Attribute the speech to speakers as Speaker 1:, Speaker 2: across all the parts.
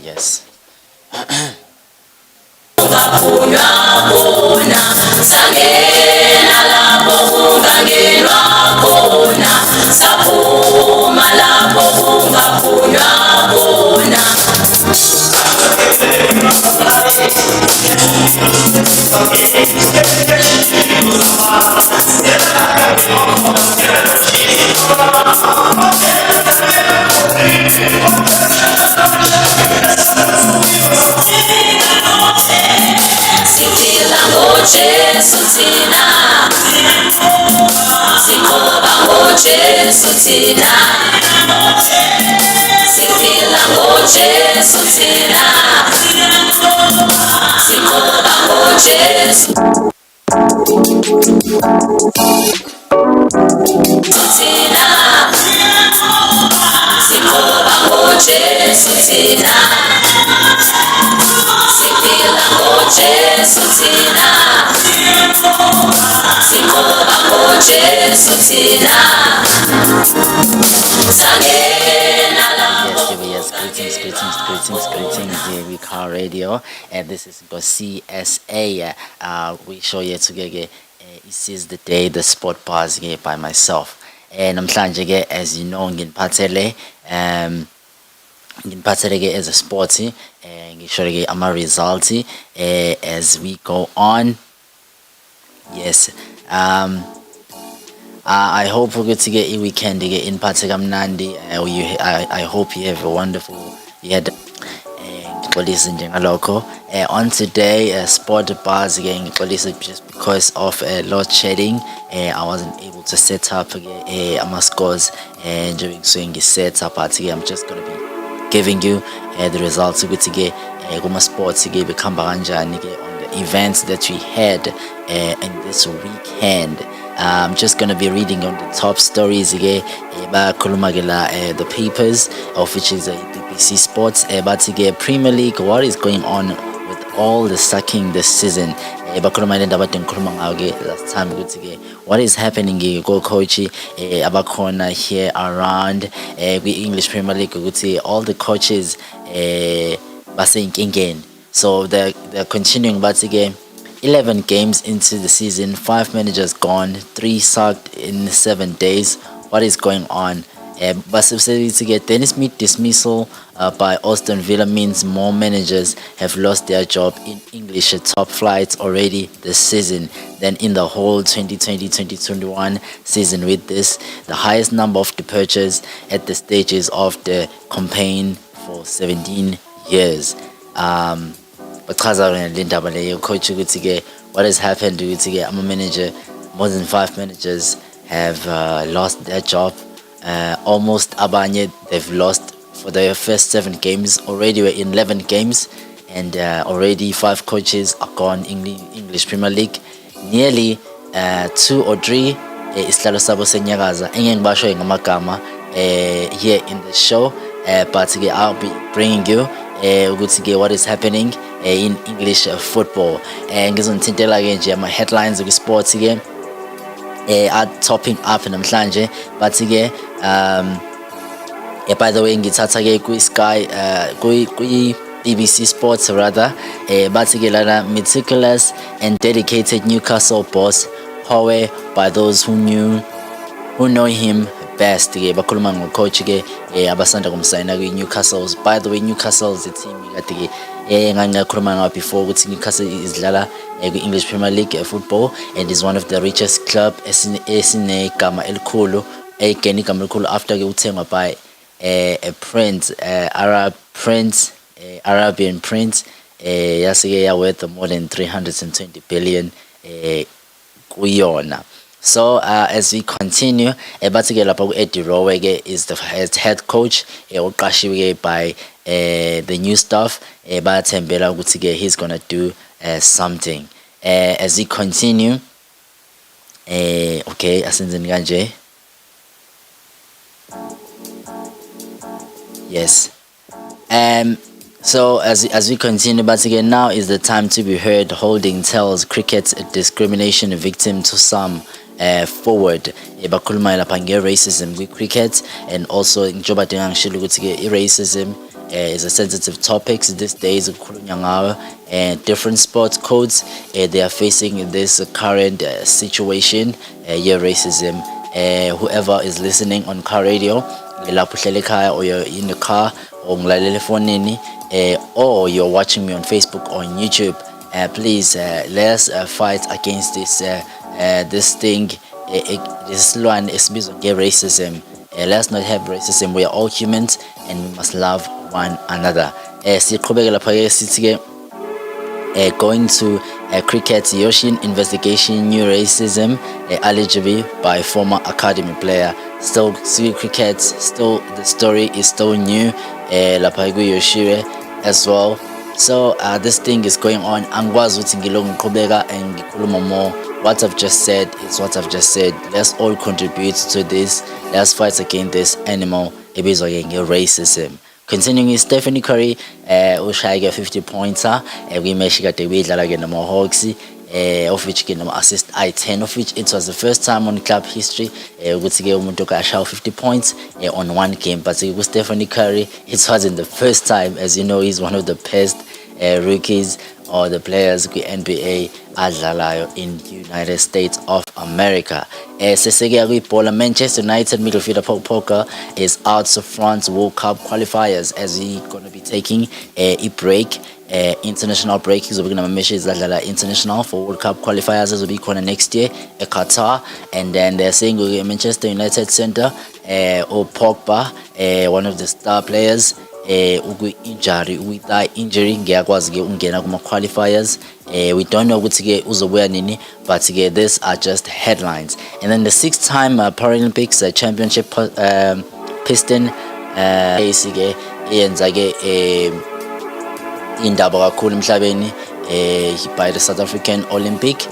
Speaker 1: Yes.
Speaker 2: City
Speaker 1: ngojesu thina sinqoba ngojesu thina siphila ngojesu thina sinqoba ngojesu thina sinqoba ngojesu thina siphila ngojesu thina sinqoba ngojesu thina sangena lapho.
Speaker 2: Yes, greetings, here we Car Radio, and this is Nkocysa. We show you together. This is the day, the sport bars by myself. And I'm trying as you know, ngiphathele as a sporty, and ngisho ama results as we go on. Yes. I hope we're going to get a weekend to get in Nandi. I hope you have a wonderful local. On today, sport bars again, just because of load shedding, I wasn't able to set up my scores and during swing set up. I'm just going to be giving you the results to get sports to get become on the events that we had in this weekend. I'm just going to be reading on the top stories again about the papers of which is BBC Sports about Premier League. What is going on with all the sucking this season? Last time what is happening go coach about corner here around English Premier League. All the coaches saying again. So they're continuing but again 11 games into the season, 5 managers gone, 3 sacked in 7 days. What is going on? But to get Dennis Smith dismissal by Aston Villa means more managers have lost their job in English top flights already this season than in the whole 2020-2021 season, with this the highest number of departures at the stages of the campaign for 17 years. Coach, what has happened to I'm a manager. More than 5 managers have lost their job. Almost Abanye, they've lost for their first 7 games. Already we're in 11 games, and already 5 coaches are gone in English Premier League. Nearly 2 or 3 isihlalo sabo senyakaza engeke ngibasho ngamagama here in the show, but I'll be bringing you what is happening in English football. And ngizonithintela ke nje ama headlines of sports again are topping up namhlanje, but by the way ngithatha ke ku Sky ku BBC Sports rather, but lana meticulous and dedicated Newcastle boss Howe by those who know him best. Bakhuluma ngocoach abasanda kumsayina ku Newcastle. By the way, Newcastle is a team kade ngakhuluma ngayo before ukuthi Newcastle is dlala ku English Premier League football and is one of the richest club esinegama elikhulu egeni igama elikhulu after ke uthengwa by a prince, Arabian prince, yasike worth more than 320 billion kuyona. So as we continue, Eddie Rowe is the head coach by the new staff, he's gonna do something as we continue. Okay, yes. So as we continue, but again now is the time to be heard. Holding tells cricket discrimination victim to some forward bakhuluma lapha nge-racism kwi-cricket, and also njengoba ngishilo ukuthi racism is a sensitive topic these days ukukhulunywa ngayo, and different sports codes they are facing this current situation racism. Whoever is listening on car radio lapho uhlele ekhaya, or you're in the car, or ngilalela efonini, or you're watching me on Facebook or on YouTube, please let's fight against this thing, this one is racism. Let's not have racism. We are all humans and we must love one another. Going to cricket's Yoshin investigation, new racism allegedly by former academy player. Still, see cricket, still the story is still new. Lapaigu Yoshire as well. So this thing is going on. Angwazi ukuthi ngiloko ngiqhubeka and ngikhuluma more. What I've just said is what I've just said. Let's all contribute to this. Let's fight against this animal ebizwa nge-racism. Continuing is Stephanie Curry, ushaya 50 pointer, kwi-match kade beyidlala ke nama-Hawks, of which ke nama-assist I-10, of which it was the first time on club history ukuthi ke umuntu ashaya 50 points on one game. But with Stephanie Curry, it wasn't the first time. As you know, he's one of the best rookies or the players kwi-NBA adlalayo in United States of America. Seseke kwi-bhola, Manchester United midfielder Paul Pogba is out of France World Cup qualifiers as he gonna be taking a break, international break. He's going to matches adlala international for World Cup qualifiers as will be corner next year at Qatar. And then they're saying Manchester United center or Pogba, one of the star players, injury with that injury ngiyakwazi ke ungena kuma qualifiers. We don't know ukuthi ke uzobuya nini, but these are just headlines. And then the 6-time Paralympics championship piston ke yenza ke indaba kakhulu emhlabeni by the South African Olympic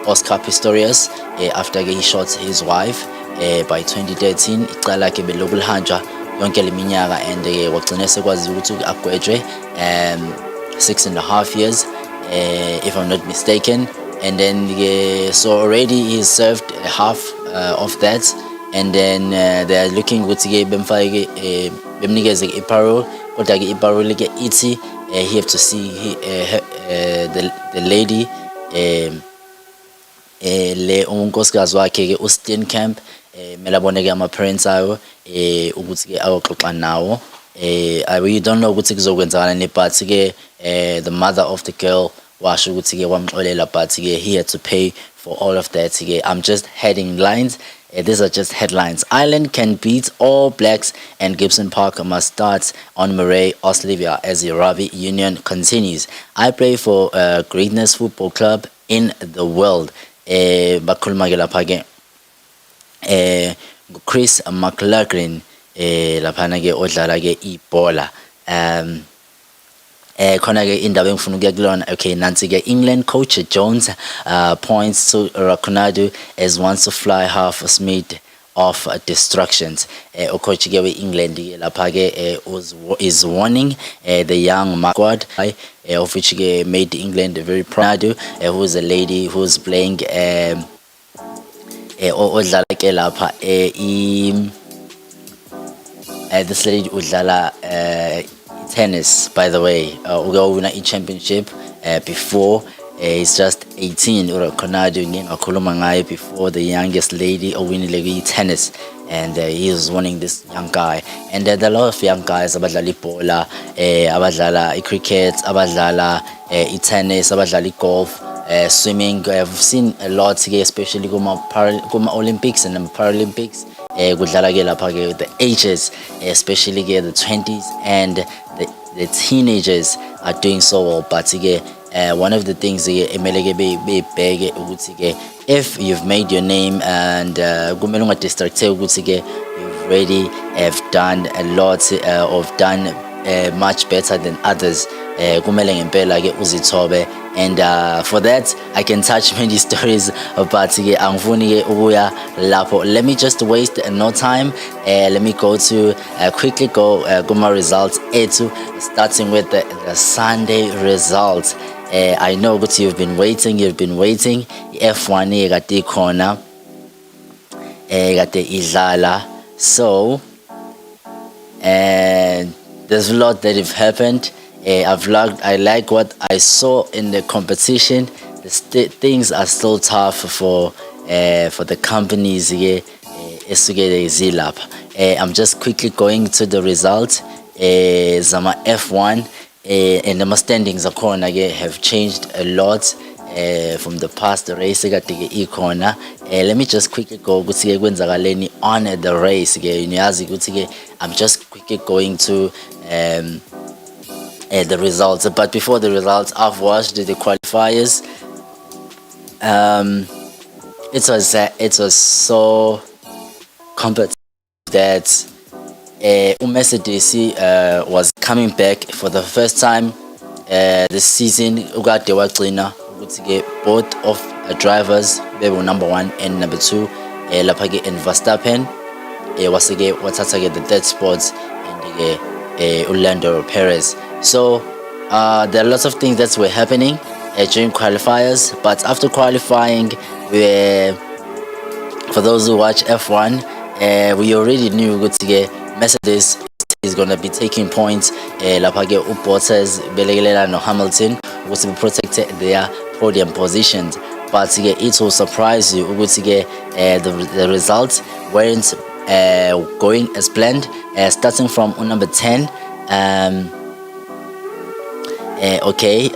Speaker 2: Oscar Pistorius after he shot his wife by 2013. Icala ke belokulihanjwa yonke leminyaka and wagcina sekwazi ukuthi agwetshwe 6.5 years if I'm not mistaken. And then so already he's served half of that, and then they're looking ukuthi bemfake bemnikeze iparole, kodwa ke iparole ke ithi he have to see the lady le unkosikazi wakhe ke uSteenkamp melabone ke ama-parents ayo ukuthi ke ayoxoxa nawo. We don't know ukuthi kuzokwenzakalani, but ke the mother of the girl washo ukuthi ke wamxolela, but ke he had to pay for all of that. I'm just heading lines. These are just headlines. Ireland can beat All Blacks and Gibson Park must start on Murray, Australia as the rugby union continues. I play for greatness football club in the world. Bakhuluma ke lapha ke Chris McLaughlin laphana ke odlala ke ibhola. Khona ke indaba engifuna ukuya kulona. Okay, nansi ke England coach Jones points to Rakonadu as wants to fly half a smid of distractions. Coach ke we England ke lapha ke is warning the young squad of which ke made England very proud, who's a lady who's playing odlala ke lapha this lady udlala tennis, by the way. Wina a championship before. He's just 18 or Konadu ngakhuluma ngayo before the youngest lady owinile tennis, and he was warning this young guy. And there are a lot of young guys abadlala ibhola, abadlala cricket, abadlala tennis, abadlala golf, swimming. I've seen a lot, especially kuma Olympics and the Paralympics. Kudlala ke lapha ke the ages, especially ke the 20s and the teenagers are doing so well. But one of the things if you've made your name and kumele ungadistraktheki ukuthi you've already have done a lot of done much better than others, kumele ngempela ke uzithobe. And for that I can touch many stories, but angifuni ukuya lapho. Let me just waste no time. Let me go to quickly go kuma results ethu, starting with the Sunday results. I know that you've been waiting. F1 kade khona kade idlala, so there's a lot that have happened. I like what I saw in the competition. Things are still tough for the companies I'm just quickly going to the results. Zama F1 and the standings have changed a lot from the past race. Let me just quickly go on the race. I'm just quickly going to the results. But before the results, I've watched the qualifiers. It was so competitive that Mercedes was coming back for the first time this season. Ukade wagcina ukuthi both of drivers bebe number 1 and number 2 lapha ke and Verstappen wasike wathatha ke the third spot and Orlando Perez. So there are lots of things that were happening during qualifiers, but after qualifying, for those who watch F1, we already knew ukuthi Mercedes is going to be taking points lapha ke Bottas belekelela no Hamilton ukuthi be protected their podium positions. But it will surprise you ukuthi the results weren't going as planned. Starting from number 10,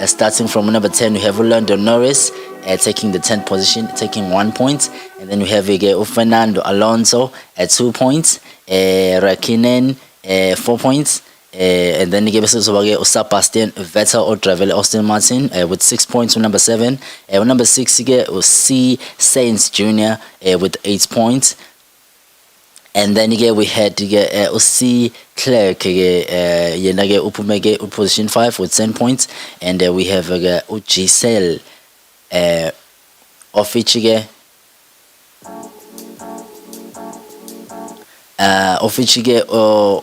Speaker 2: starting from number 10, we have Orlando Norris taking the 10th position, taking 1 point, and then we have Fernando Alonso at 2 points, Raikkonen 4 points, and then Sebastian Vettel or Travel Austin Martin with 6 points from number 7. Number 6 C Sainz Jr. With 8 points. And then we had C Clerk upumege position 5 with 10 points, and we have Giselle of which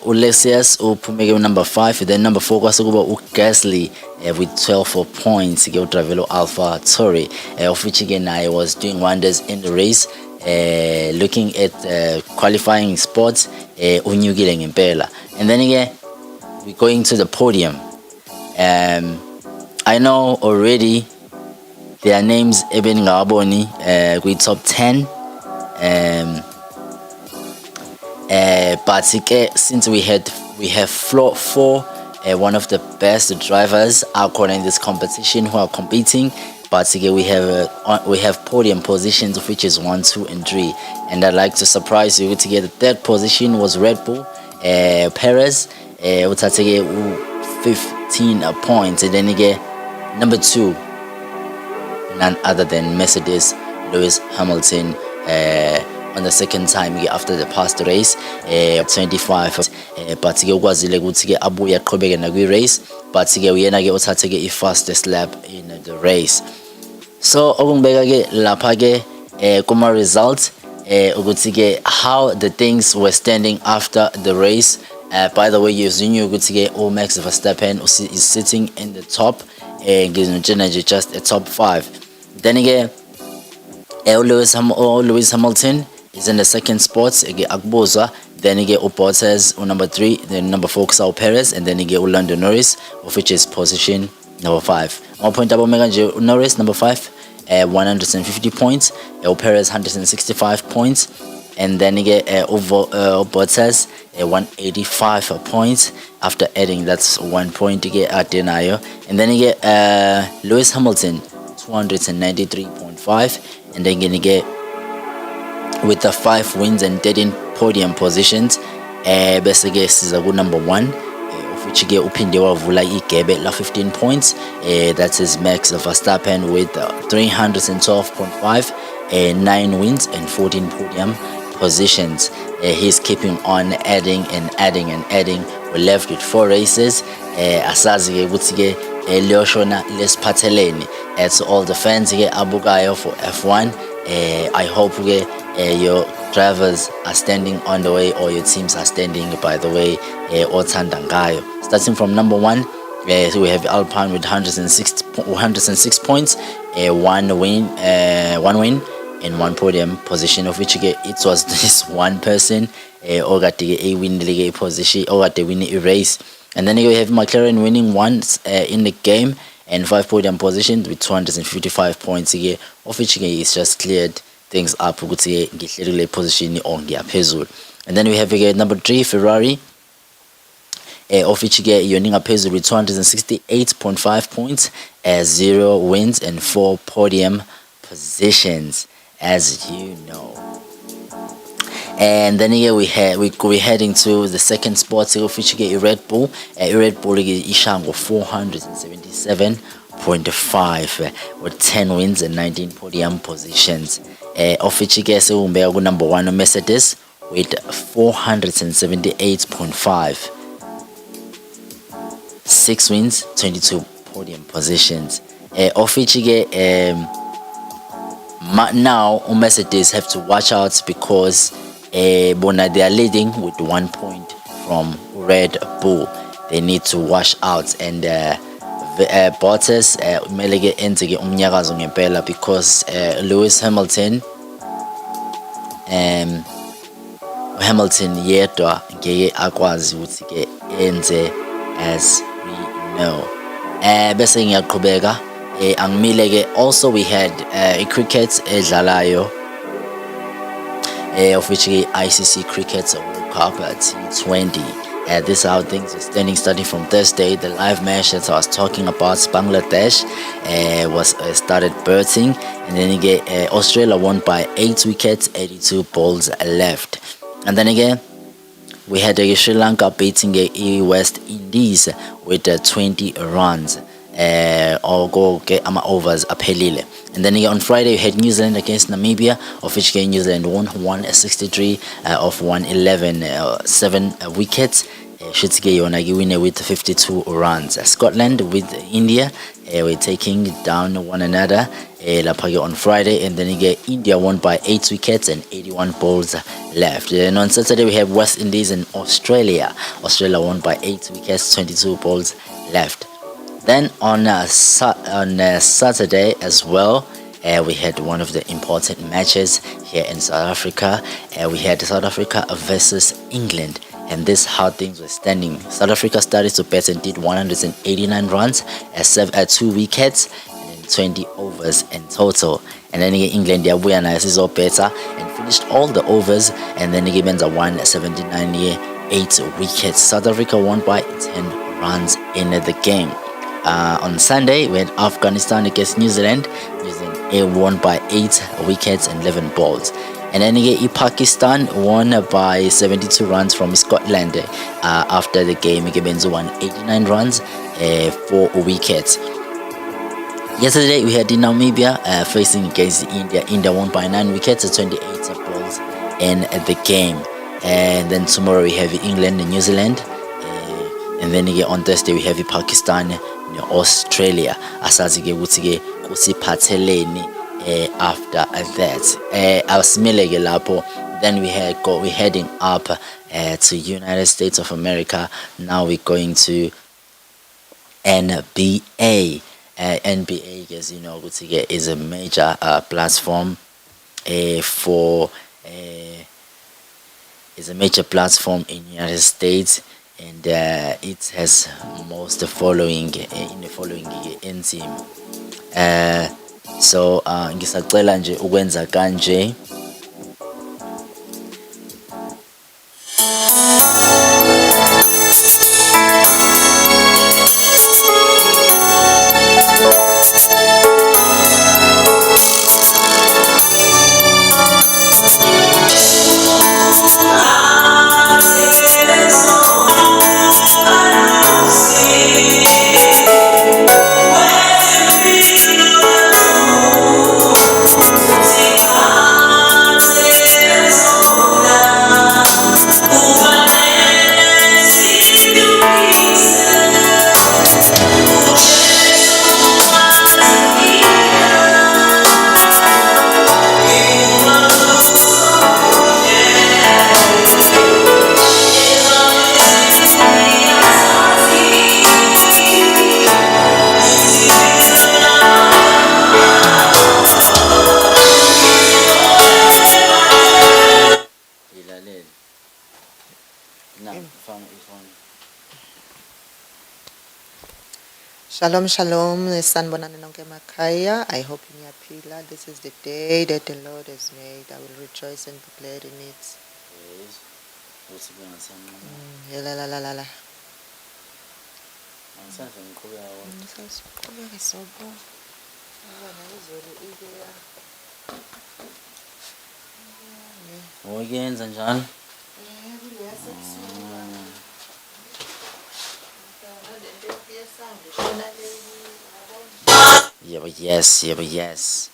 Speaker 2: Ulesias upumege number 5, then number 4 kwasukuba Gasly with 12 points Travelo Alpha Tauri of which I was doing wonders in the race. Looking at qualifying spots, unyukile ngempela. And then we're going to the podium. I know already their names eben ngaboni we top 10. But since we have four one of the best drivers according in this competition who are competing. But we have podium positions, which is 1, 2, and 3. And I'd like to surprise you to get the third position was Red Bull, Perez, with 15 points. And then number 2, none other than Mercedes, Lewis Hamilton, on the second time after the past race, 25. But ukwazile ukuthi abuye aqhubeke nakwi race, but uyena uthathe fastest lap in the race. So okungibeka lapha kuma results ukuthi how the things were standing after the race. By the way, you knew ukuthi Max Verstappen is sitting in the top, just a top 5. Then Lewis Hamilton is in the second spot, Akboza. Then Bottas number 3, then number 4 Sao Perez, and then Orlando Norris, of which is position number 5. 1 point double mega Norris number 5, 150 points. Perez 165 points, and then Bottas 185 points. After adding, that's 1 point to get at Denayo, and then Lewis Hamilton 293.5, and then with the 5 wins and 13 podium positions, best guess is a good number 1, of which uphinde wavula igebe la 15 points. That is Max Verstappen with 312.5, 9 wins and 14 podium positions. He's keeping on adding and adding and adding. We're left with 4 races. Asazi ukuthi leoshona lesiphatheleni. To all the fans abukayo for F1. I hope your drivers are standing on the way, or your teams are standing by the way. Othandangayo. Starting from number 1, so we have Alpine with 106 points, 1 win, and 1 podium position, of which it was this one person who got a win position, or got a winning race. And then you have McLaren winning once in the game, and 5 podium positions with 255 points, of which is just cleared things up position on. And then we have number 3 Ferrari, of which Yoninga Pezul with 268.5 points, 0 wins and 4 podium positions, as you know. And then here we're heading to the second spot which get Red Bull. Red Bull ishango 477.5 with 10 wins and 19 podium positions. Of which get number 1 Mercedes with 478.5, 6 wins, 22 podium positions. Of which get now Mercedes have to watch out because Bona they are leading with 1 point from Red Bull. They need to wash out, and Bottas kumele ke enze ke umnyakazo ngempela because Lewis Hamilton yedwa ngeke akwazi ukuthi ke enze as we know. Bese ngiyaqhubeka angimile ke also we had cricket edlalayo of which ICC Cricket World Cup T20. This is how things are standing starting from Thursday. The live match that I was talking about, Bangladesh was started batting, and then again Australia won by 8 wickets, 82 balls left. And then again we had Sri Lanka beating West Indies with 20 runs. Overs aphelile. And then on Friday we had New Zealand against Namibia, of which New Zealand won 163 of 111, 7 wickets. Shitsuke Yonagi winner with 52 runs. Scotland with India, we're taking down one another on Friday, and then India won by 8 wickets and 81 balls left. Then on Saturday we have West Indies and Australia. Australia won by 8 wickets, 22 balls left. Then on Saturday as well, we had one of the important matches here in South Africa. We had South Africa versus England, and this is how things were standing. South Africa started to bat and did 189 runs, 2 wickets, and 20 overs in total. And then England yabuya nayo sizo better and finished all the overs, and then Benza won 79 8 wickets. South Africa won by 10 runs in the game. On Sunday, we had Afghanistan against New Zealand. New Zealand won by 8 wickets and 11 balls. And then Pakistan won by 72 runs from Scotland. After the game, Benzo won 89 runs, 4 wickets. Yesterday, we had Namibia facing against India. India won by 9 wickets, 28 balls in the game. And then tomorrow, we have England and New Zealand. And then on Thursday, we have Pakistan, Australia. Asazike ukuthi kusiphatheleni after that. Asimile lapho. Then we're heading up to United States of America. Now we're going to NBA. NBA, as you know, is a major platform is a major platform in United States. And it has most following in the following team. So ngisacela nje ukwenza kanje.
Speaker 3: Shalom, shalom, sanibonani nonke emakhaya. I hope niyaphila. This is the day that the Lord has made. I will rejoice and be glad in it. La.
Speaker 2: Uyenza njalo? Yeah, but yes, yeah, but yes.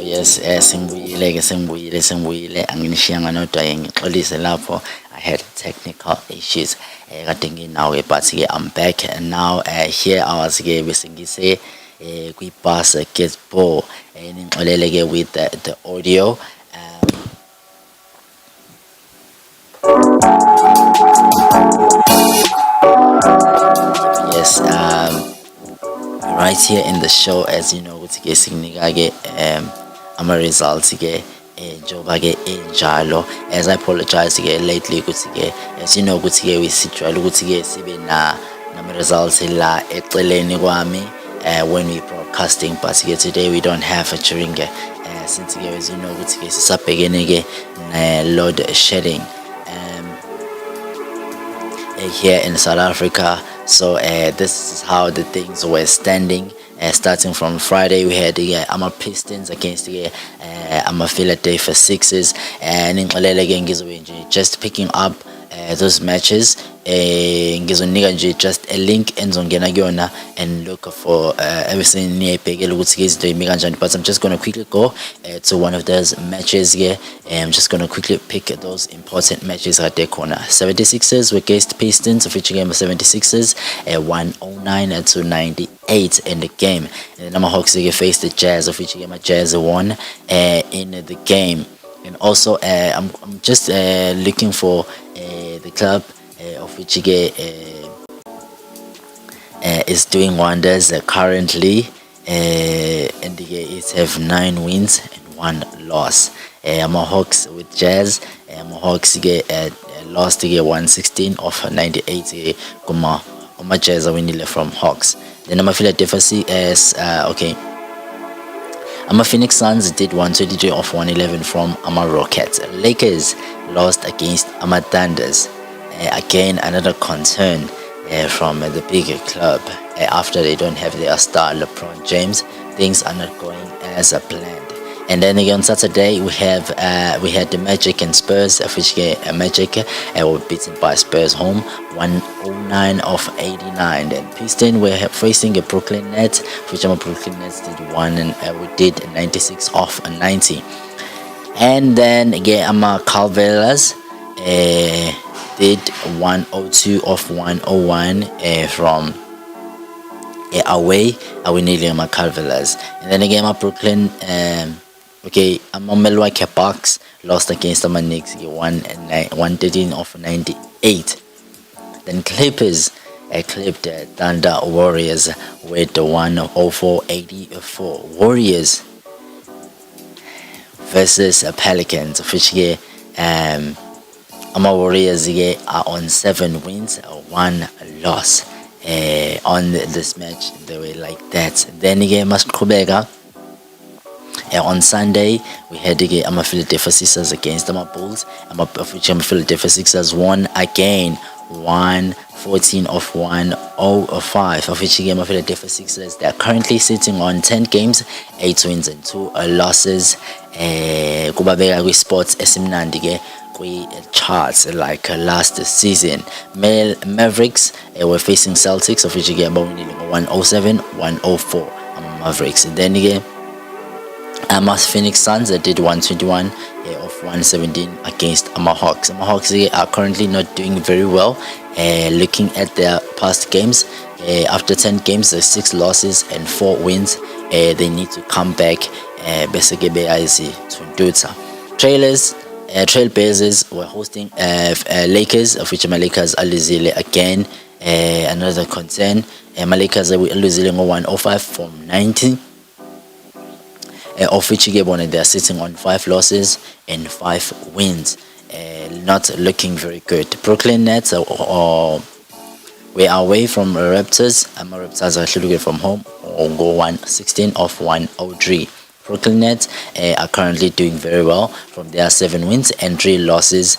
Speaker 2: Yes, yes, sengibuyile anginishiyanga nodwa ngixolise lapho. I had technical issues kade nginawo but I'm back and now here I was bese ngise kwi-basketball ningixolele with the audio. Yes, right here in the show, as you know, ukuthi-ke sikunika-ke ama-results-ke njengoba-ke enjalo. As I apologize-ke lately ukuthi-ke, as you know ukuthi-ke sijwayele ukuthi-ke sibe nama-results la eceleni kwami when we broadcasting, but-ke today we don't have it during since-ke as you know ukuthi-ke sisabhekene-ke ne-load shedding here in South Africa. So this is how the things were standing. Starting from Friday, we had the Pistons against the Philadelphia Sixers, and just picking up those matches. Ngizonika nje just a link engizongena kuyona and look for everything niyayibhekela ukuthi izinto yimi kanjani, but I'm just going to quickly go to one of those matches here. I'm just going to quickly pick those important matches at the corner. 76ers were against Pistons, of which game was 76ers 109 to 98 in the game. And then Hawks faced the Jazz, of which game Jazz won in the game. And also I'm just looking for the club of which is doing wonders currently, and it have 9 wins and 1 loss. Hawks with Jazz, Hawks lost 116 of 98 kuma Jazz winile from Hawks. Then Philadelphia okay. Phoenix Suns did 123 of 111 from Rockets. Lakers lost against Thunders. Again, another concern from the bigger club. After they don't have their star LeBron James, things are not going as planned. And then again on Saturday we had the Magic and Spurs, of which Magic were beaten by Spurs home 109 of 89. Then Pistons were facing a Brooklyn Nets, which Brooklyn Nets did we did 96 of 90. And then again Cavaliers did 102 of 101 from away. We nearly Cavaliers. And then again Brooklyn Milwaukee Bucks lost against Knicks 113 of 98. Then Clippers clipped Thunder Warriors with 104-84. Warriors versus Pelicans, of which Warriors are on 7 wins, 1 loss. On this match, they were like that. Then again, on Sunday, we had the Philadelphia Sixers against the Bulls. Philadelphia Sixers won again, 114 of 105. Of which Philadelphia Sixers, they are currently sitting on 10 games, 8 wins and 2 losses. Kubabeka kwi-sports esimnandi charts like last season. Mavericks were facing Celtics, of which 107-104 Mavericks. And then again, Phoenix Suns did 121 of 117 against Hawks. Hawks are currently not doing very well. Looking at their past games, after 10 games, 6 losses and 4 wins. They need to come back. Trailers Trailblazers were hosting Lakers, of which my Lakers Alizile again. Another concern. My Lakers Alizile 105 from 90. Of which they are sitting on 5 losses and 5 wins. Not looking very good. Brooklyn Nets we are away from Raptors. My Raptors are looking from home or go 116 off 103. Brooklyn Nets are currently doing very well from their 7 wins and 3 losses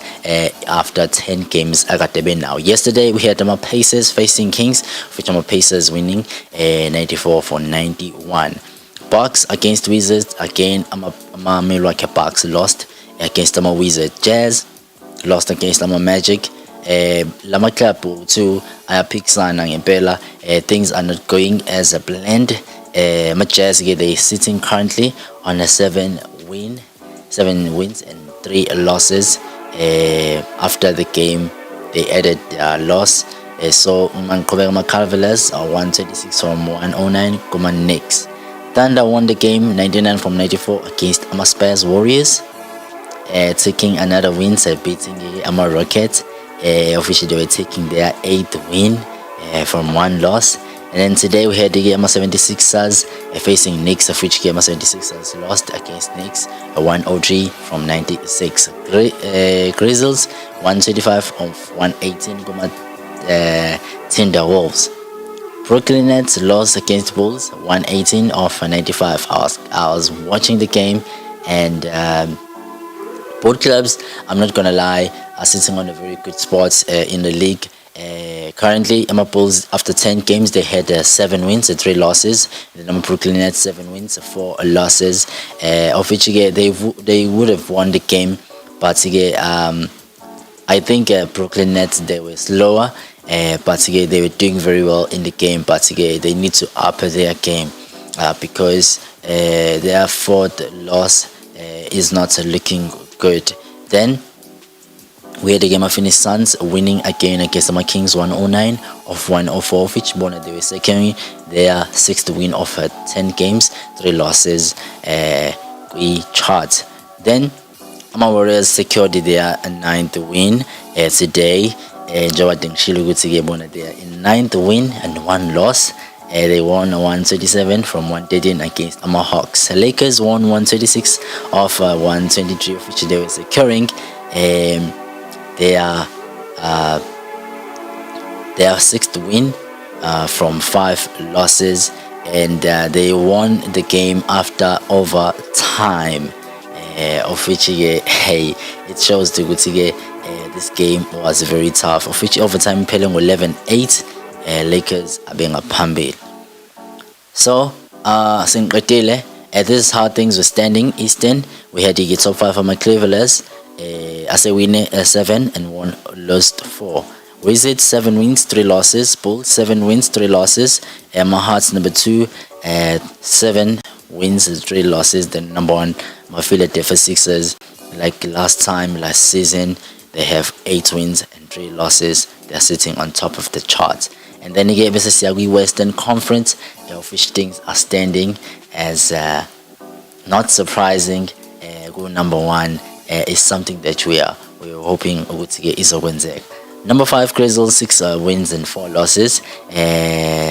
Speaker 2: after 10 games now. Yesterday we had my Pacers facing Kings, which my Pacers winning 94 for 91. Bucks against Wizards again. Milwaukee Bucks lost against my Wizards. Jazz lost against my Magic. Lama club to ayaphikisana ngempela. Things are not going as a blend. My Jazz they sitting currently on a 7 wins and 3 losses. After the game they added their loss. So my Cavaliers are 126 from 109. Kuma Knicks. Thunder won the game 99 from 94 against Spurs Warriors. Taking another win, beating Rockets. Officially they were taking their 8th win from 1 loss. And then today we had the game 76ers facing Knicks, of which game 76ers lost against Knicks 103 from 96. Grizzlies 125 of 118 Timberwolves. Brooklyn Nets lost against Bulls 118 of 95. I was watching the game, and both clubs, I'm not gonna lie, are sitting on a very good spots in the league. Currently, Emma Bulls, after 10 games, they had 7 wins and 3 losses. And then Brooklyn Nets 7 wins, 4 losses. Of which they would have won the game, but I think Brooklyn Nets, they were slower. But they were doing very well in the game. But they need to up their game because their 4th loss is not looking good. Then we had the game of Phoenix Suns winning again against the Kings 109 of 104, which they were securing their 6th win of 10 games, 3 losses. We chart. Then my Warriors secured their 9th win today. They are in 9th win and 1 loss. They won 127 from 113 against Hawks. Lakers won 126 of 123, of which they were securing their 6th win from 5 losses, and they won the game after overtime. Of which it shows the good this game was very tough, of which overtime pelling 11-8. Lakers are being a phambili. So this is how things were standing. Eastern, we had the top 5 for my Cleveland. As a winner 7 and 1 lost 4. Wizards 7 wins 3 losses. Bulls 7 wins 3 losses. My Hearts number 2 7 wins and 3 losses. Then number 1 my Philadelphia Sixers, like last season, they have 8 wins and 3 losses. They're sitting on top of the chart. And then again, Mississippi Western Conference, of which things are standing as not surprising. Goal number 1 is something that we're hoping to get is a win. Number 5 Grizzlies 6 wins and 4 losses.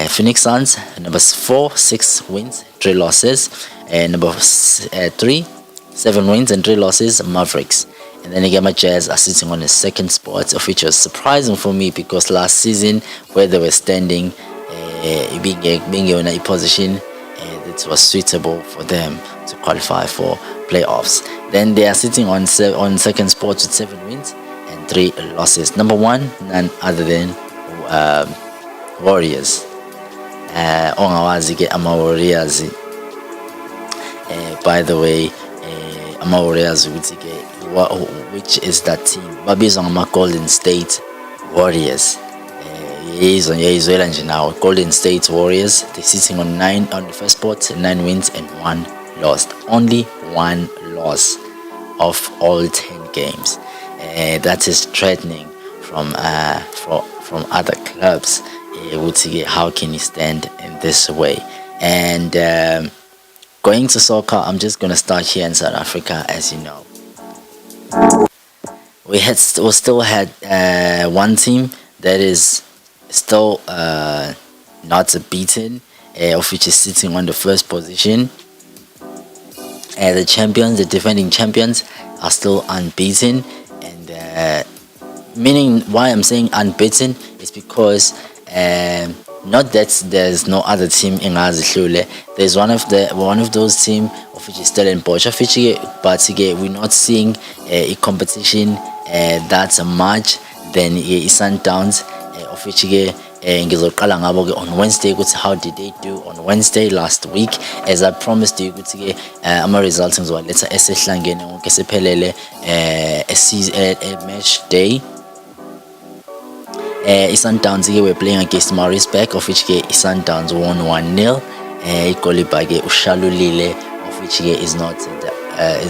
Speaker 2: Phoenix Suns number 4 6 wins 3 losses. Number 3 7 wins and 3 losses Mavericks. And then again, my Jazz are sitting on the 2nd spot, of which was surprising for me because last season where they were standing, being in a position that was suitable for them to qualify for playoffs. Then they are sitting on 2nd spot with 7 wins and 3 losses. Number 1, none other than Warriors. Warriors. By the way, Warriors, which is that team? Babizwa ngama Golden State Warriors. Now Golden State Warriors, they're sitting on the 1st spot, 9 wins and 1 lost. Only 1 loss of all 10 games. That is threatening from other clubs. How can you stand in this way? And going to soccer, I'm just gonna start here in South Africa, as you know. we still had one team that is still not beaten, of which is sitting on the first position. The champions, the defending champions, are still unbeaten, and meaning why I'm saying unbeaten is because not that there's no other team in Azizule. There's one of those team of which is still in Bocha, but we're not seeing a competition that's much than Sundowns, of which ngizoqala ngabo ke on Wednesday ukuthi how did they do on Wednesday last week. As I promised you ukuthi ke ama results ngizowaletha esehlangene wonke sephelele match day. Sundowns were playing against Maritzburg, of which Sundowns won 1-0. Igoliba Ushalulile, of which is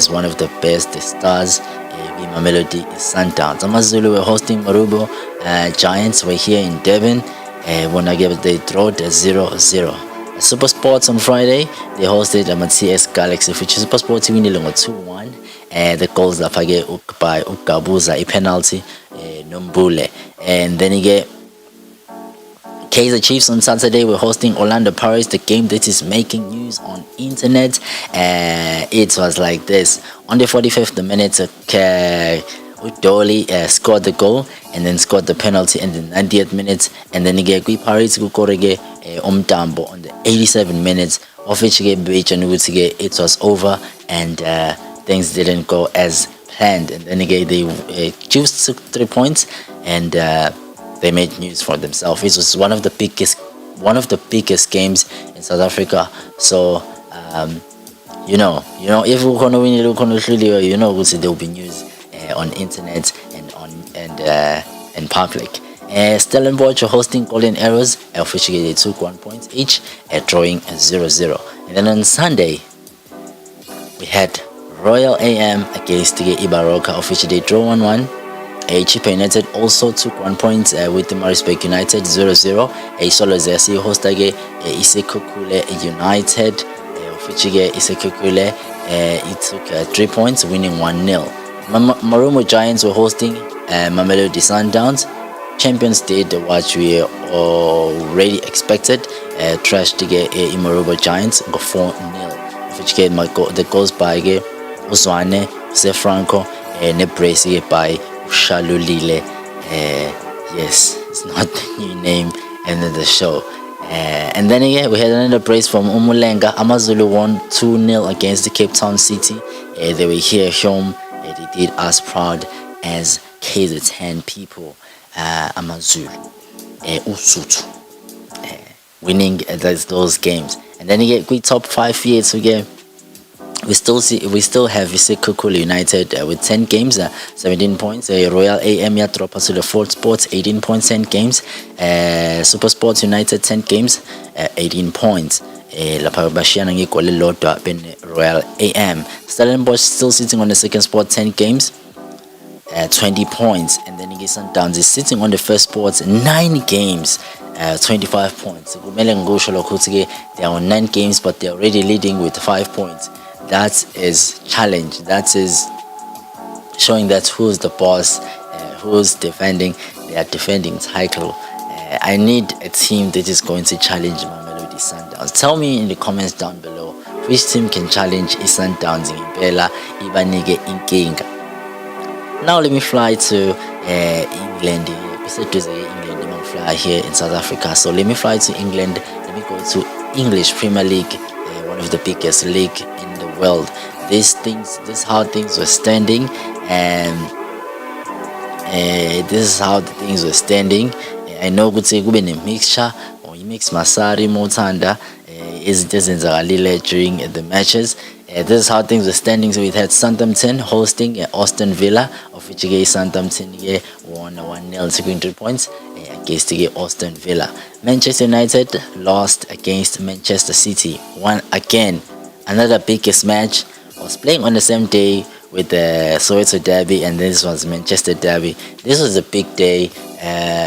Speaker 2: one of the best stars. Mamelodi Sundowns. Amazulu were hosting Marubo Giants. Were here in Devon. When they drawed 0-0. Super Sports on Friday, they hosted TS Galaxy, which is Super Sports winning 2-1. The goals are by Ukabuza, a penalty, Nombule. And then you get Kaizer Chiefs on Saturday. We're hosting Orlando Pirates, the game that is making news on internet. It was like this: on the 45th minute, Udoli scored the goal and then scored the penalty in the 90th minute, and then you get Pirates Gukorege Omtambo on the 87 minutes, of which it was over and things didn't go as planned. And then again, they Chiefs took 3 points and they made news for themselves. It was one of the biggest games in South Africa. So if we're gonna win, there will be news on internet and public. Stellenbosch are hosting Golden Arrows, of which they took 1 point each, drawing 0-0. And then on Sunday, we had Royal AM against Ibaroka, of which they draw 1-1. Chippa United also took 1 point with the Maritzburg United 0-0. Solozasi hostage Isekukule United, of which Isekukule it took 3 points, winning 1-0. Marumo Giants were hosting Mamelodi Sundowns. Champions did what we already expected. Trashed the Marumo Giants go 4-0. Of which the goals by Suoane, Sefranco, and Nebresi by Ushalulile. Yes, it's not the new name and then the show. And then we had another brace from Umulenga. Amazulu won 2-0 against the Cape Town City. They were here home. They did us proud as KZN people. Amazulu, Usutu, winning those games. And then we top 5 years again. We still have Isekukule United with 10 games, 17 points. Royal AM Yatropa to the 4th Sports, 18 points, 10 games. Super Sports United 10 games, 18 points. Royal AM. Stellenbosch still sitting on the 2nd spot, 10 games, 20 points. And then Sundowns is sitting on the 1st spot, 9 games, 25 points. They are on 9 games, but they are already leading with 5 points. That is challenge. That is showing that who's the boss, who's defending. They are defending title. I need a team that is going to challenge Mamelodi Sundowns. Tell me in the comments down below which team can challenge Sundowns in Impela, Ibanige Inkinga. Now let me fly to England. England, I'm fly here in South Africa. So let me fly to England. Let me go to English Premier League, one of the biggest league in the world. This is how things were standing, and this is how the things were standing. I know good say good in a mixture or you mix Masari Motanda is Galile during the matches. This is how things were standing. So we had Southampton hosting Aston Villa, of which Southampton won 1-0, securing 3 points against Aston Villa. Manchester United lost against Manchester City. One again, another biggest match was playing on the same day with the Soweto Derby, and this was Manchester Derby. This was a big day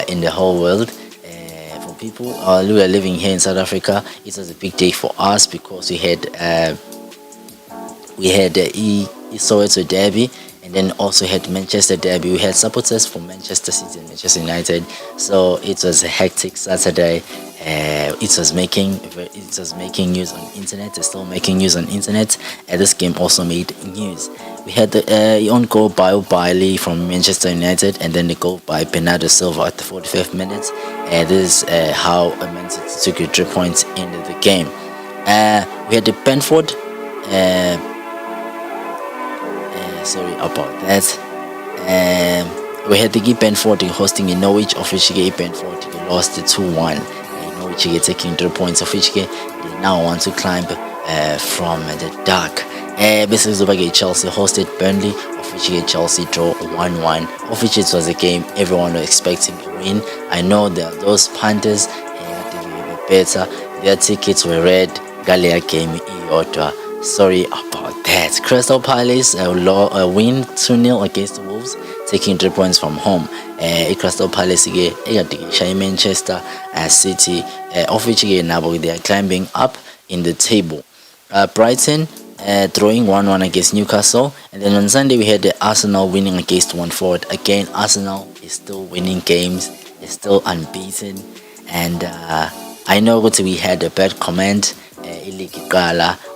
Speaker 2: in the whole world. For people who are living here in South Africa, it was a big day for us because we had the Soweto Derby, and then also had Manchester derby. We had supporters from Manchester City and Manchester United, so it was a hectic Saturday. It was making news on internet. It's still making news on internet. This game also made news. We had the own goal by O'Bailey from Manchester United, and then the goal by Bernardo Silva at the 45th minute. This is how Man City took 3 points into the game. We had the Brentford. Sorry about that. We had the Brentford hosting in Norwich, of which Brentford lost 2-1. Norwich taking 3 points, of which they now want to climb from the dark. Basically, Chelsea hosted Burnley, of which Chelsea draw 1-1, of which it was a game everyone was expecting to win. I know that those punters did better. Their tickets were red. Galia game Iota. Sorry about that. Crystal Palace win 2-0 against the Wolves, taking 3 points from home. Crystal Palace again, Manchester City, of which now they are climbing up in the table. Brighton drawing 1-1 against Newcastle, and then on Sunday we had the Arsenal winning against Watford. Again, Arsenal is still winning games, is still unbeaten, and I know that we had a bad comment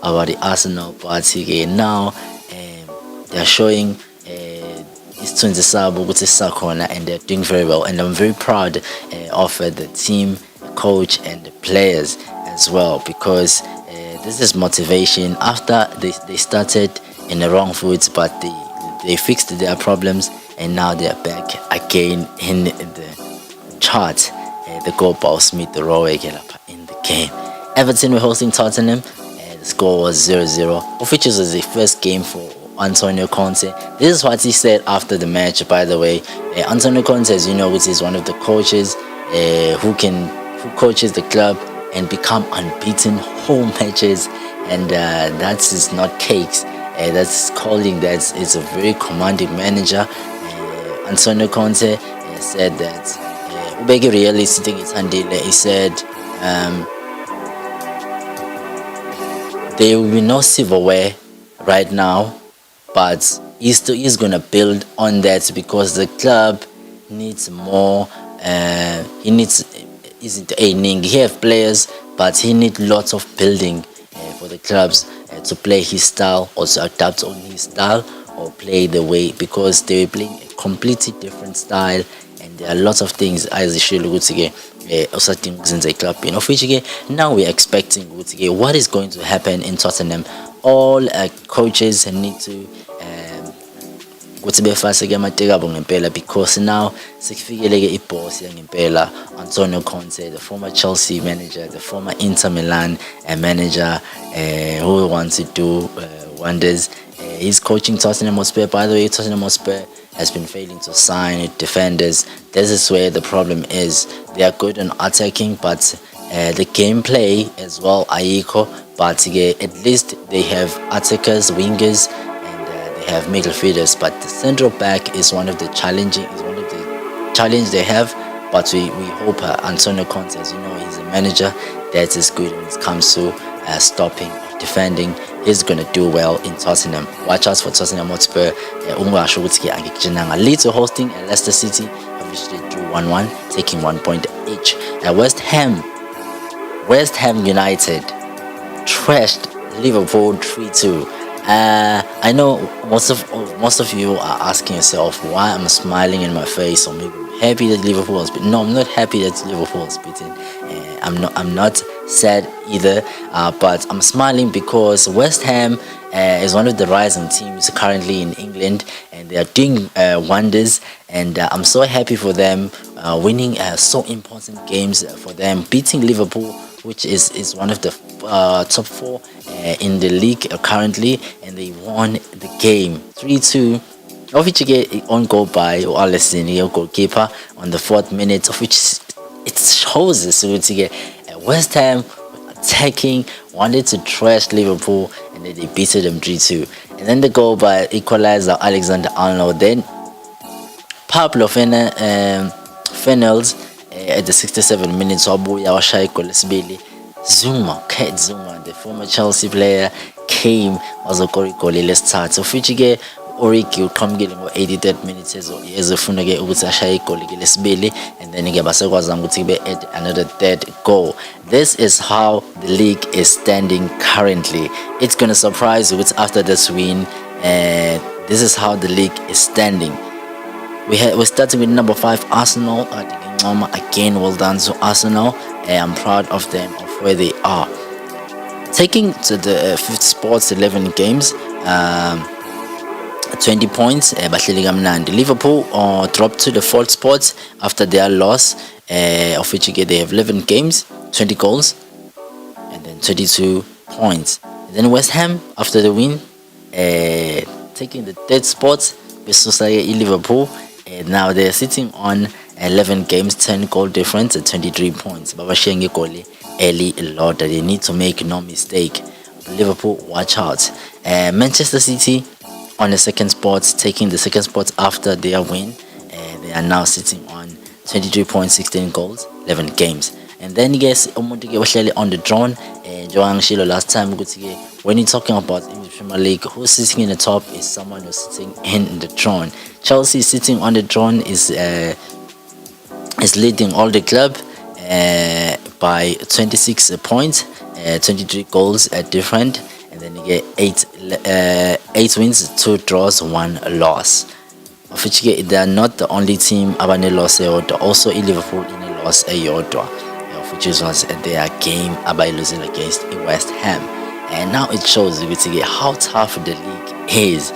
Speaker 2: about the Arsenal, but now they are showing Nkocysa and they're doing very well, and I'm very proud of the team, coach, and the players as well, because this is motivation after they started in the wrong foot, but they fixed their problems, and now they are back again in the chart. The goal by Smith Rowe in the game. Everton were hosting Tottenham. The score was 0-0, of which was the first game for Antonio Conte. This is what he said after the match, by the way. Antonio Conte, as you know, which is one of the coaches who coaches the club and become unbeaten whole matches, and that is not cakes. That's calling that is a very commanding manager. Antonio Conte said that Ubegi realistic is handile. He said there will be no silverware right now, but he's gonna build on that, because the club needs more. He have players, but he needs lots of building for the clubs to play his style, or to adapt on his style, or play the way, because they were playing a completely different style, and there are lots of things as should look to also things in the club, of which now we're expecting what is going to happen in Tottenham. All coaches need to because now boss Antonio Conte, the former Chelsea manager, the former Inter Milan manager, who wants to do wonders. He's coaching Tottenham Hotspur. By the way, Tottenham Hotspur has been failing to sign defenders. This is where the problem is. They are good on attacking, but the gameplay as well, Aiko, but at least they have attackers, wingers, and they have midfielders. But the central back is one of the challenge they have. But we hope Antonio Conte, as you know, he's a manager that is good when it comes to stopping, defending. He's gonna do well in Tottenham. Watch out for Tottenham Hotspur. Leeds are hosting Leicester City, which they drew 1-1, taking 1 point each. West Ham United trashed Liverpool 3-2. I know most of you are asking yourself why I'm smiling in my face, or maybe I'm happy that Liverpool was beaten. No, I'm not happy that Liverpool was beaten. I'm not sad either, but I'm smiling because West Ham is one of the rising teams currently in England, and they are doing wonders, and I'm so happy for them, winning so important games for them, beating Liverpool, which is one of the top 4 in the league currently, and they won the game 3-2. Of which you get on goal by Alisson, your goalkeeper, on the 4th minute, of which it shows us to get West Ham attacking, wanted to trash Liverpool, and then they beat them 3-2. And then the goal by equalizer Alexander Arnold. Then Pablo Fennels at the 67 minutes, Zuma, the former Chelsea player, came was a goal less start. So which Origi uqhamukile ngo-83rd minutes ezofuna-ke ukuthi ashaye igoli-ke lesibili, and then-ke basekwazanga ukuthi be-add another third goal. This is how the league is standing currently. It's gonna surprise you ukuthi after this win, this is how the league is standing. We're starting with number 5 Arsenal. Again, well done to Arsenal. I'm proud of them, of where they are. Taking to the 5th spot, 11 games, 20 points. Liverpool dropped to the 4th spot after their loss, of which they have 11 games, 20 goals, and then 22 points. And then West Ham, after the win, taking the 3rd spot, Liverpool. Now they're sitting on 11 games, 10 goal difference, at 23 points. Babashenge goli early lot. They need to make no mistake. Liverpool, watch out. Manchester City on the 2nd spot, taking the 2nd spot after their win. They are now sitting on 23 points, 16 goals, 11 games. And then yes, on the drone. Last time, when you're talking about English Premier League, who's sitting in the top is someone who's sitting in the throne. Chelsea sitting on the throne is leading all the club by 26 points, 23 goals at different, and then you get 8 wins, 2 draws, 1 loss. Of which they are not the only team abane loss also Liverpool in a loss which was their game abayi losing against West Ham. And now it shows how tough the league is.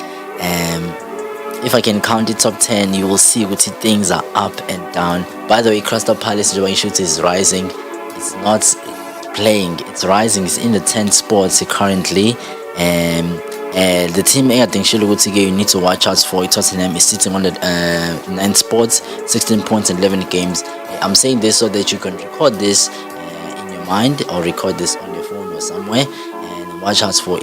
Speaker 2: If I can count the top 10, you will see things are up and down. By the way, Crystal Palace Shoot is rising. It's not playing, it's rising. It's in the 10th spots currently. The team I think you need to watch out for Tottenham is sitting on the 9th spots, 16 points in 11 games. I'm saying this so that you can record this in your mind, or record this on your phone or somewhere, and watch out for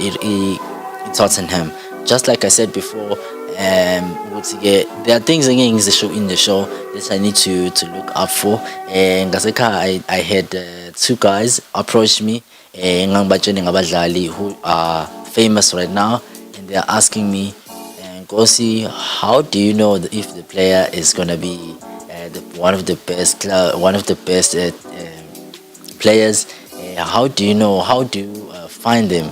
Speaker 2: Tottenham. Just like I said before, there are things again in the show that I need to look up for. And I had 2 guys approach me who are famous right now, and they are asking me, Nkosi, how do you know if the player is gonna be one of the best players? How do you know? How do you find them?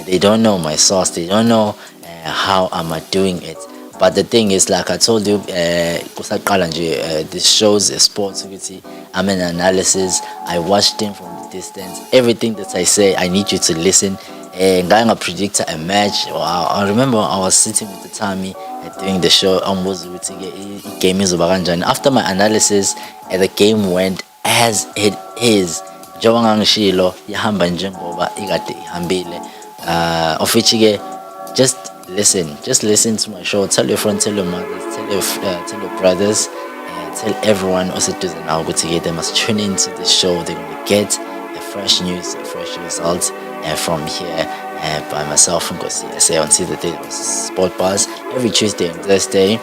Speaker 2: They don't know my source. They don't know how am I doing it. But the thing is, like I told you, this shows sports. I'm an analysis. I watch them from the distance. Everything that I say, I need you to listen. Going a predict a match. I remember I was sitting with the Tommy doing the show. Game is after my analysis, the game went as it is. Just listen to my show. Tell your friends, tell your mothers, tell your brothers, and tell everyone also to the now they must tune into the show. They're gonna get the fresh news, fresh results from here by myself, Nkocysa, on the Deliverance Sport Bars every Tuesday and Thursday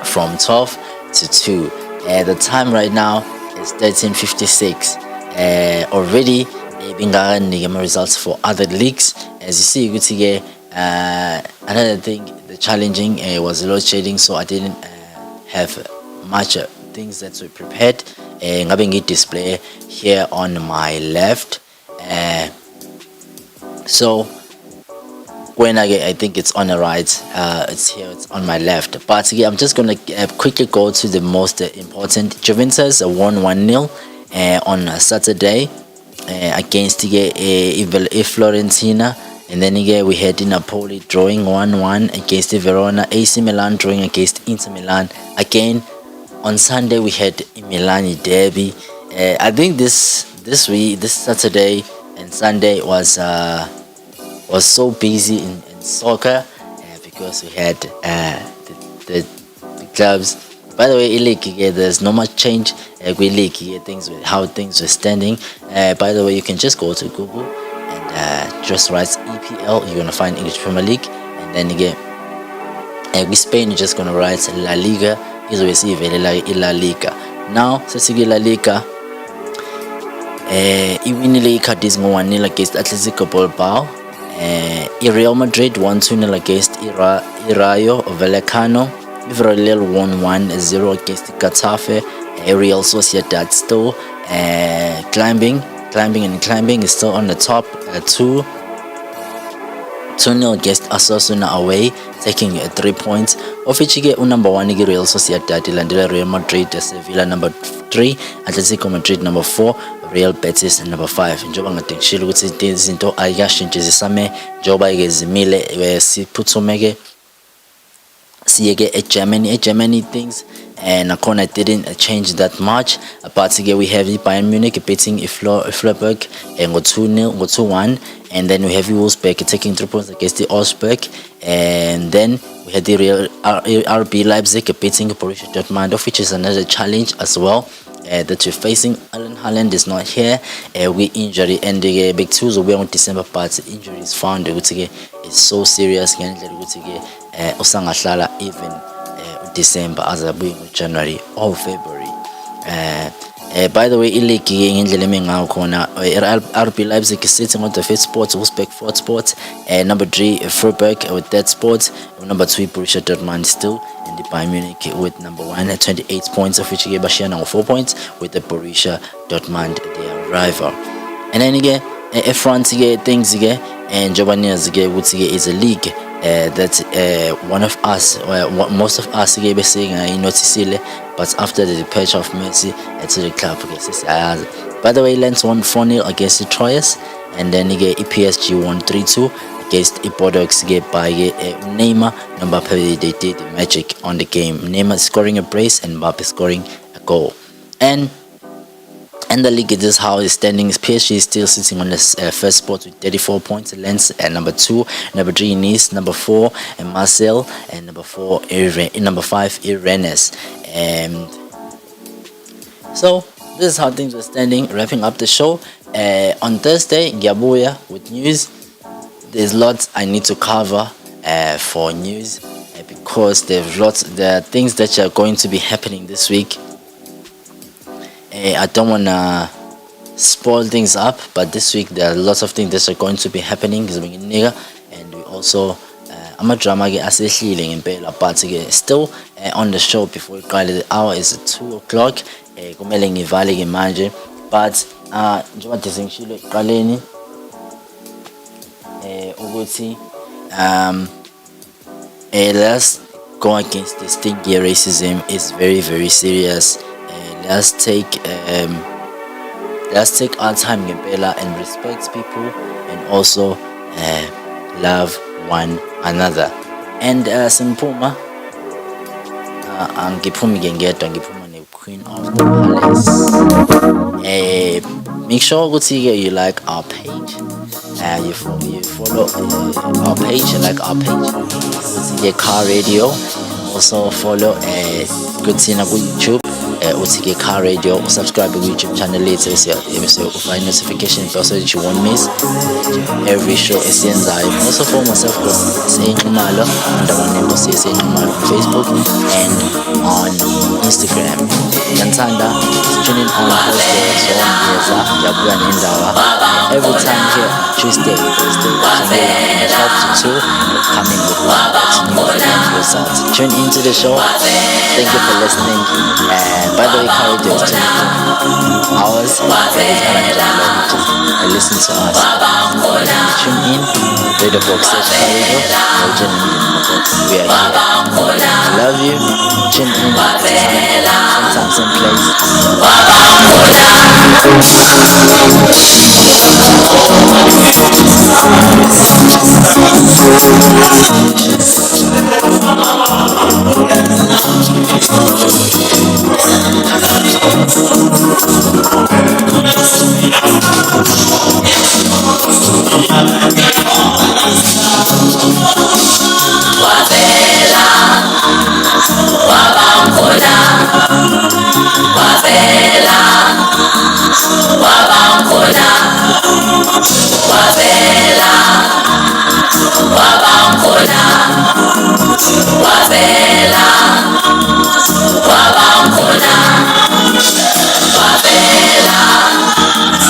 Speaker 2: from 12 to 2. The time right now is 13:56. Already being results for other leagues. As you see, another thing, the challenging was load shedding, so I didn't have much things that were prepared. Having it display here on my left. So when I think it's on the right, it's here, it's on my left. But I'm just gonna quickly go to the most important. Juventus won 1-0 on Saturday against Fiorentina. And then again, we had Napoli drawing 1-1 against Verona. AC Milan drawing against Inter Milan. Again, on Sunday we had Milan derby. I think this Saturday and Sunday was so busy in soccer because we had the clubs. By the way, there's not much change. We things with how things were standing. By the way, you can just go to Google and just write EPL. You're gonna find English Premier League, and then again, with Spain, you're just gonna write La Liga. Is receive La Liga. Now, since La Liga, iwinile iCadiz ngo 1-0 against Atletico Bilbao. Real Madrid won 2-0 against Rayo Vallecano. Villarreal won 1-0 against Getafe. Real Sociedad still climbing, is still on the top. 2-0 against Osasuna away, taking 3 points. Of which number 1 Real Sociedad, ilandela Real Madrid, Sevilla number 3, Atletico Madrid number 4, Real Betis number 5. Njoba ngadingishilo ukuthi izinto ayikashintshi zisame njoba zimile siphuthumeke siyeke eGermany things, and Akona didn't change that much. But we have Bayern Munich beating Freiburg and go 2-0, go 2-1, and then we have Wolfsburg taking 3 points against the Augsburg, and then we had the Real RB Leipzig beating Borussia Dortmund, which is another challenge as well. That we're facing. Alan Haaland is not here. We injury and the big twos will be on December, but injury is found. It's so serious. Usangahlala even December as a January or February. By the way, RB Leipzig is sitting on the 5th spot, Wolfsburg 4th spot, number 3 Freiburg with that spot, number 2 Borussia Dortmund still, and the Bayern Munich with number 1 at 28 points, of which Bashir now 4 points with the Borussia Dortmund, their rival. And then again, France things again, and Jobanias is a league that one of us, most of us gave saying Nkocysa, but after the departure of Messi to the club, by the way, Lens won 4-0 against the Troyes, and then PSG won 3-2 against Bordeaux by Neymar. Mbappe, they did magic on the game. Neymar scoring a brace and Mbappe scoring a goal. And the league, this is how it's standing. PSG is still sitting on the first spot with 34 points. Lens at number 2, number 3 Nice, number 4 and Marseille, and number 5 Rennes. And so this is how things are standing. Wrapping up the show on Thursday, Gabuya with news. There's lots I need to cover for news because there are things that are going to be happening this week. I don't want to spoil things up, but this week there are lots of things that are going to be happening. And we also I'm a drama healing, but still on the show before we call it. The hour is 2 o'clock. But let's go against this thing here. Racism is very, very serious. Let's take our time and respect people, and also love one another. And Simpuma, angiphumi ngedwa ne Queen of the Palace. Make sure you like our page. You follow our page, like our page. Car Radio. Also follow Kutsina ku YouTube. Utsike Car Radio, subscribe to YouTube channel later, so find notification bell so that you won't miss every show. Also for myself, saying Malo, and the one name saying Malo on Facebook and on Instagram. Kansanda, tuning on Thursday, so every time here, Tuesday, Thursday, Sunday, 12 to 2, coming with one that's new and results. Tune into the show. Thank you for listening. By the way, Car Radio is 24 hours. Listen to us. Tune in. Radio Box, search Car Radio. We are here. I love you. Tune in. Sometimes, some place.